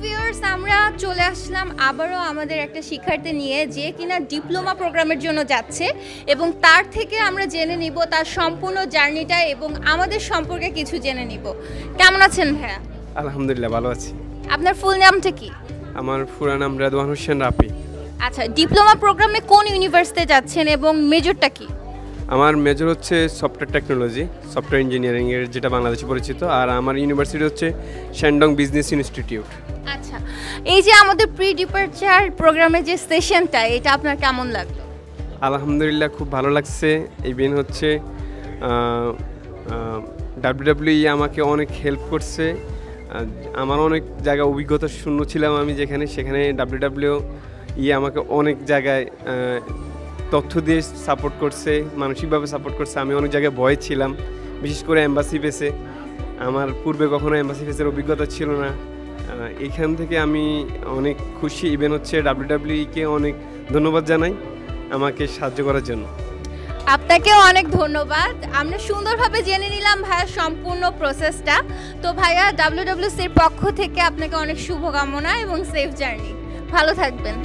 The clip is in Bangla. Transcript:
ভিউয়ার্স, আমরা চলে আসলাম আবারও আমাদের একটা শিক্ষার্থী নিয়ে যে কিনা ডিপ্লোমা প্রোগ্রামের জন্য যাচ্ছে এবং তার থেকে আমরা জেনে নিব তার সম্পূর্ণ জার্নিটা এবং আমাদের সম্পর্কে কিছু জেনে নিব। কেমন আছেন ভাইয়া? আলহামদুলিল্লাহ ভালো আছি। আপনার ফুল নামটা কি? আমার পুরা নাম রেদওয়ান হোসেন রাফি। আচ্ছা, ডিপ্লোমা প্রোগ্রামে কোন ইউনিভার্সিটিতে যাচ্ছেন এবং মেজরটা কি? আমার মেজর হচ্ছে সফটওয়্যার টেকনোলজি, সফটওয়্যার ইঞ্জিনিয়ারিংয়ের, যেটা বাংলাদেশে পরিচিত। আর আমার ইউনিভার্সিটি হচ্ছে শ্যান্ডং বিজনেস ইনস্টিটিউট। আচ্ছা, এই যে আমাদের প্রি ডিপারচার প্রোগ্রামের যে সেশনটা, এটা আপনার কেমন লাগলো? আলহামদুলিল্লাহ খুব ভালো লাগছে। ইভেন হচ্ছে ডাব্লিউডাব্লিউই আমাকে অনেক হেল্প করছে। আমার অনেক জায়গায় অভিজ্ঞতা শূন্য ছিলাম আমি, সেখানে ডাব্লিউডাব্লিউই আমাকে অনেক জায়গায় তথ্য দিয়ে সাপোর্ট করছে, মানসিকভাবে সাপোর্ট করছে। আমি অনেক জায়গায় ভয় ছিলাম, বিশেষ করে এম্বাসি ফেসে। আমার পূর্বে কখনো এম্বাসি ফেসের অভিজ্ঞতা ছিল না। এখান থেকে আমি অনেক খুশি। ইভেন হচ্ছে ডাব্লিউডাব্লিউইকে অনেক ধন্যবাদ জানাই আমাকে সাহায্য করার জন্য। আপনাকেও অনেক ধন্যবাদ। আমরা সুন্দরভাবে জেনে নিলাম ভাইয়ার সম্পূর্ণ প্রসেসটা। তো ভাইয়া, ডাব্লিউডাব্লিউসির পক্ষ থেকে আপনাকে অনেক শুভকামনা এবং সেফ জার্নি। ভালো থাকবেন।